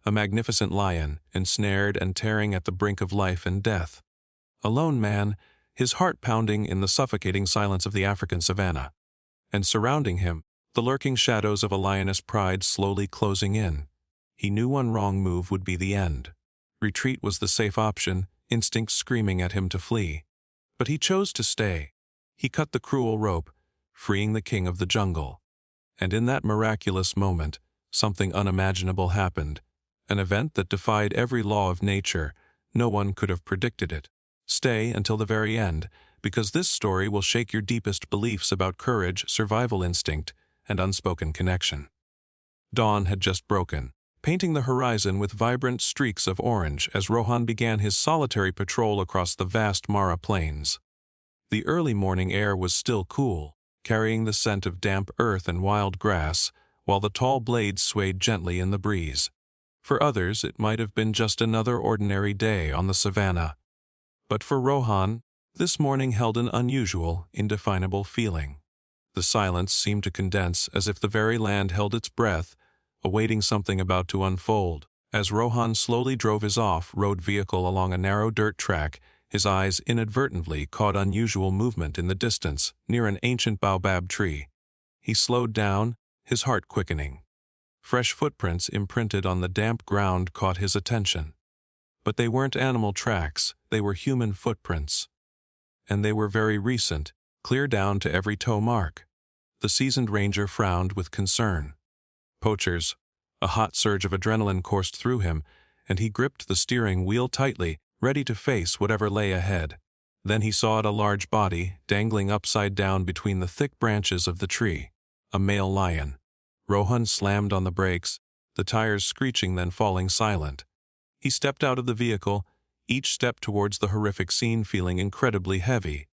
A magnificent lion, ensnared and tearing at the brink of life and death. A lone man, his heart pounding in the suffocating silence of the African savanna. And surrounding him, the lurking shadows of a lioness pride slowly closing in. He knew one wrong move would be the end. Retreat was the safe option, instinct screaming at him to flee. But he chose to stay. He cut the cruel rope, freeing the king of the jungle. And in that miraculous moment, something unimaginable happened. An event that defied every law of nature. No one could have predicted it. Stay until the very end, because this story will shake your deepest beliefs about courage, survival instinct, and unspoken connection. Dawn had just broken, painting the horizon with vibrant streaks of orange as Rohan began his solitary patrol across the vast Mara plains. The early morning air was still cool, carrying the scent of damp earth and wild grass, while the tall blades swayed gently in the breeze. For others, it might have been just another ordinary day on the savanna. But for Rohan, this morning held an unusual, indefinable feeling. The silence seemed to condense as if the very land held its breath, awaiting something about to unfold. As Rohan slowly drove his off-road vehicle along a narrow dirt track, his eyes inadvertently caught unusual movement in the distance, near an ancient baobab tree. He slowed down, his heart quickening. Fresh footprints imprinted on the damp ground caught his attention. But they weren't animal tracks, they were human footprints. And they were very recent, clear down to every toe mark. The seasoned ranger frowned with concern. Poachers. A hot surge of adrenaline coursed through him, and he gripped the steering wheel tightly, ready to face whatever lay ahead. Then he saw a large body, dangling upside down between the thick branches of the tree. A male lion. Rohan slammed on the brakes, the tires screeching then falling silent. He stepped out of the vehicle, each step towards the horrific scene feeling incredibly heavy.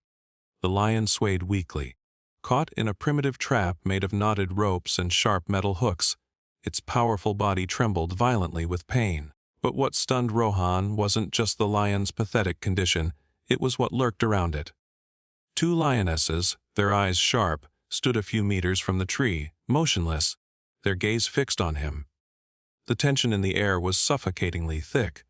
The lion swayed weakly, caught in a primitive trap made of knotted ropes and sharp metal hooks. Its powerful body trembled violently with pain. But what stunned Rohan wasn't just the lion's pathetic condition, it was what lurked around it. Two lionesses, their eyes sharp, stood a few meters from the tree, motionless, their gaze fixed on him. The tension in the air was suffocatingly thick.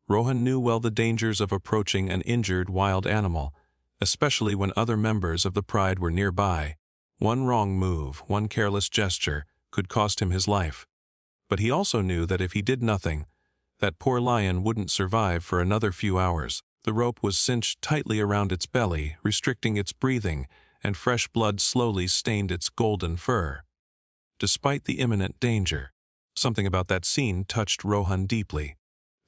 Rohan knew well the dangers of approaching an injured wild animal, especially when other members of the pride were nearby. One wrong move, one careless gesture, could cost him his life. But he also knew that if he did nothing, that poor lion wouldn't survive for another few hours. The rope was cinched tightly around its belly, restricting its breathing, and fresh blood slowly stained its golden fur. Despite the imminent danger, something about that scene touched Rohan deeply.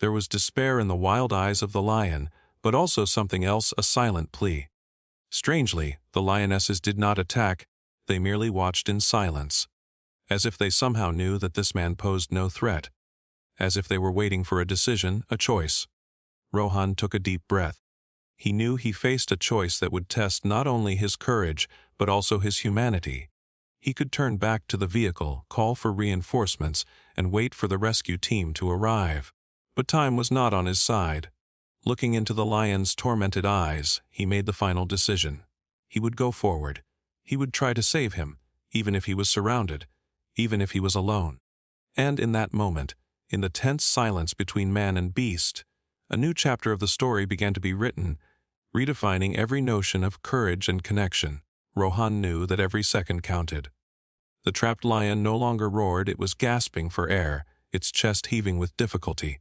There was despair in the wild eyes of the lion, but also something else, a silent plea. Strangely, the lionesses did not attack, they merely watched in silence, as if they somehow knew that this man posed no threat, as if they were waiting for a decision, a choice. Rohan took a deep breath. He knew he faced a choice that would test not only his courage, but also his humanity. He could turn back to the vehicle, call for reinforcements, and wait for the rescue team to arrive. But time was not on his side. Looking into the lion's tormented eyes, he made the final decision. He would go forward. He would try to save him, even if he was surrounded, even if he was alone. And in that moment, in the tense silence between man and beast, a new chapter of the story began to be written, redefining every notion of courage and connection. Rohan knew that every second counted. The trapped lion no longer roared, it was gasping for air, its chest heaving with difficulty.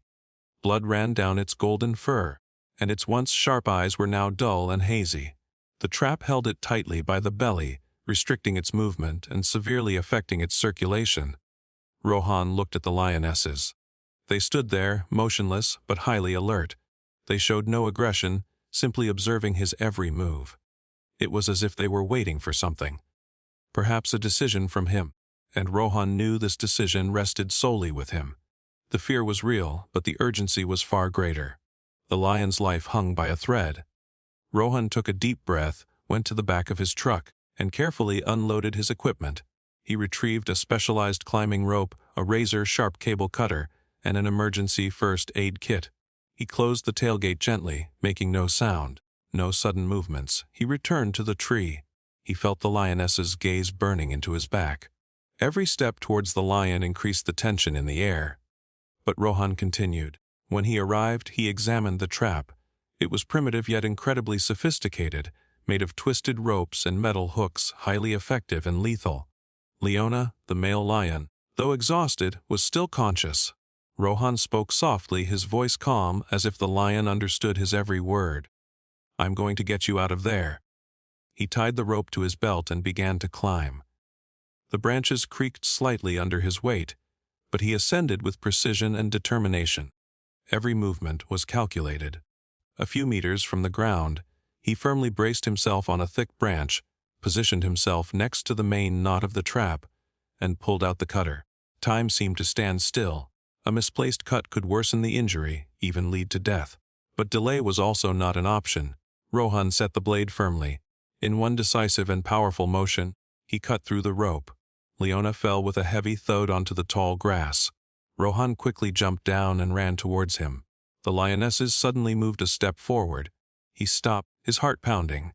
Blood ran down its golden fur, and its once sharp eyes were now dull and hazy. The trap held it tightly by the belly, restricting its movement and severely affecting its circulation. Rohan looked at the lionesses. They stood there, motionless but highly alert. They showed no aggression, simply observing his every move. It was as if they were waiting for something. Perhaps a decision from him, and Rohan knew this decision rested solely with him. The fear was real, but the urgency was far greater. The lion's life hung by a thread. Rohan took a deep breath, went to the back of his truck, and carefully unloaded his equipment. He retrieved a specialized climbing rope, a razor-sharp cable cutter, and an emergency first aid kit. He closed the tailgate gently, making no sound, no sudden movements. He returned to the tree. He felt the lioness's gaze burning into his back. Every step towards the lion increased the tension in the air. But Rohan continued. When he arrived, he examined the trap. It was primitive yet incredibly sophisticated, made of twisted ropes and metal hooks, highly effective and lethal. Leona, the male lion, though exhausted, was still conscious. Rohan spoke softly, his voice calm, as if the lion understood his every word. "I'm going to get you out of there." He tied the rope to his belt and began to climb. The branches creaked slightly under his weight, but he ascended with precision and determination. Every movement was calculated. A few meters from the ground, he firmly braced himself on a thick branch, positioned himself next to the main knot of the trap, and pulled out the cutter. Time seemed to stand still. A misplaced cut could worsen the injury, even lead to death. But delay was also not an option. Rohan set the blade firmly. In one decisive and powerful motion, he cut through the rope. Leona fell with a heavy thud onto the tall grass. Rohan quickly jumped down and ran towards him. The lionesses suddenly moved a step forward. He stopped, his heart pounding.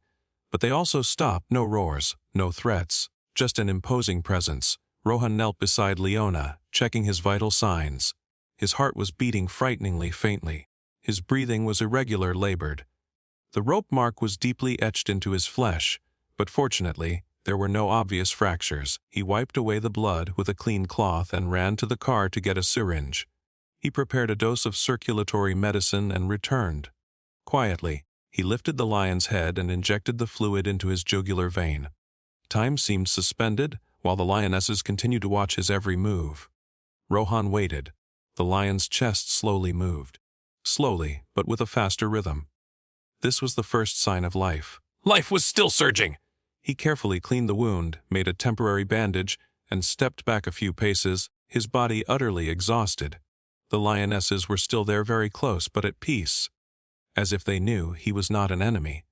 But they also stopped. No roars, no threats, just an imposing presence. Rohan knelt beside Leona, checking his vital signs. His heart was beating frighteningly faintly. His breathing was irregular, labored. The rope mark was deeply etched into his flesh, but fortunately, there were no obvious fractures. He wiped away the blood with a clean cloth and ran to the car to get a syringe. He prepared a dose of circulatory medicine and returned. Quietly, he lifted the lion's head and injected the fluid into his jugular vein. Time seemed suspended, while the lionesses continued to watch his every move. Rohan waited. The lion's chest slowly moved. Slowly, but with a faster rhythm. This was the first sign of life. Life was still surging! He carefully cleaned the wound, made a temporary bandage, and stepped back a few paces, his body utterly exhausted. The lionesses were still there, very close, but at peace. As if they knew he was not an enemy.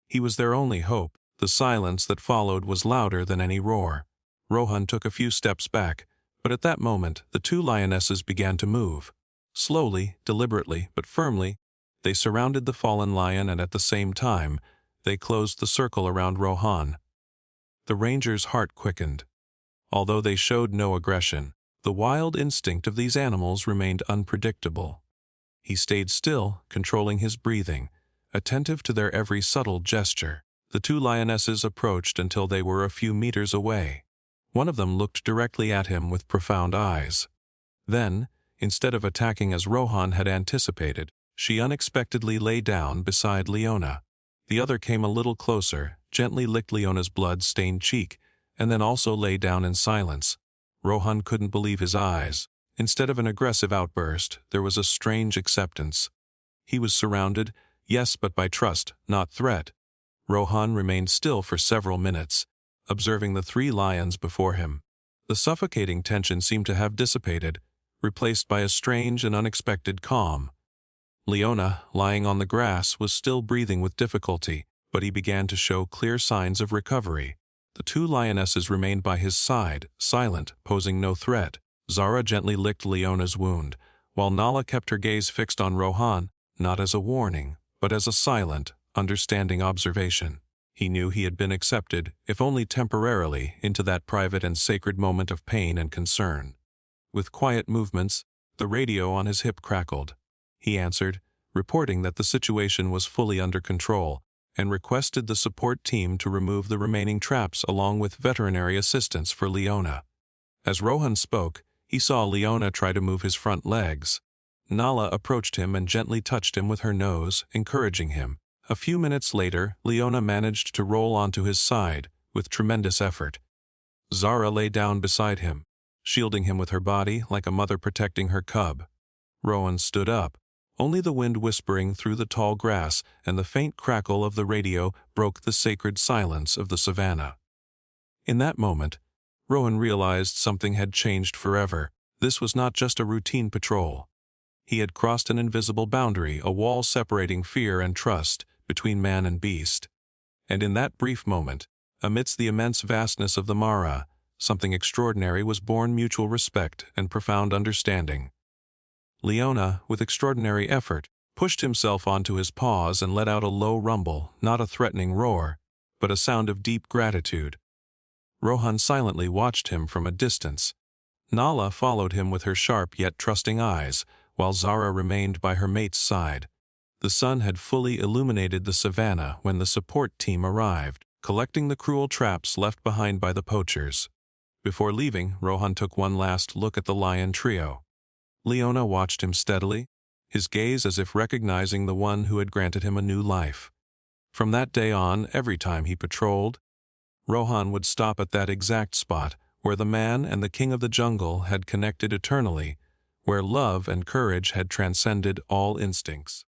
He was their only hope. The silence that followed was louder than any roar. Rohan took a few steps back, but at that moment the two lionesses began to move. Slowly, deliberately, but firmly, they surrounded the fallen lion, and at the same time, they closed the circle around Rohan. The ranger's heart quickened. Although they showed no aggression, the wild instinct of these animals remained unpredictable. He stayed still, controlling his breathing, attentive to their every subtle gesture. The two lionesses approached until they were a few meters away. One of them looked directly at him with profound eyes. Then, instead of attacking as Rohan had anticipated, she unexpectedly lay down beside Leona. The other came a little closer, gently licked Leona's blood-stained cheek, and then also lay down in silence. Rohan couldn't believe his eyes. Instead of an aggressive outburst, there was a strange acceptance. He was surrounded, yes, but by trust, not threat. Rohan remained still for several minutes, observing the three lions before him. The suffocating tension seemed to have dissipated, replaced by a strange and unexpected calm. Leona, lying on the grass, was still breathing with difficulty, but he began to show clear signs of recovery. The two lionesses remained by his side, silent, posing no threat. Zara gently licked Leona's wound, while Nala kept her gaze fixed on Rohan, not as a warning, but as a silent, understanding observation. He knew he had been accepted, if only temporarily, into that private and sacred moment of pain and concern. With quiet movements, the radio on his hip crackled. He answered, reporting that the situation was fully under control, and requested the support team to remove the remaining traps along with veterinary assistance for Leona. As Rohan spoke, he saw Leona try to move his front legs. Nala approached him and gently touched him with her nose, encouraging him. A few minutes later, Leona managed to roll onto his side, with tremendous effort. Zara lay down beside him, shielding him with her body like a mother protecting her cub. Rohan stood up. Only the wind whispering through the tall grass and the faint crackle of the radio broke the sacred silence of the savannah. In that moment, Rohan realized something had changed forever. This was not just a routine patrol. He had crossed an invisible boundary, a wall separating fear and trust between man and beast. And in that brief moment, amidst the immense vastness of the Mara, something extraordinary was born: mutual respect and profound understanding. Leona, with extraordinary effort, pushed himself onto his paws and let out a low rumble, not a threatening roar, but a sound of deep gratitude. Rohan silently watched him from a distance. Nala followed him with her sharp yet trusting eyes, while Zara remained by her mate's side. The sun had fully illuminated the savannah when the support team arrived, collecting the cruel traps left behind by the poachers. Before leaving, Rohan took one last look at the lion trio. Leona watched him steadily, his gaze as if recognizing the one who had granted him a new life. From that day on, every time he patrolled, Rohan would stop at that exact spot where the man and the king of the jungle had connected eternally, where love and courage had transcended all instincts.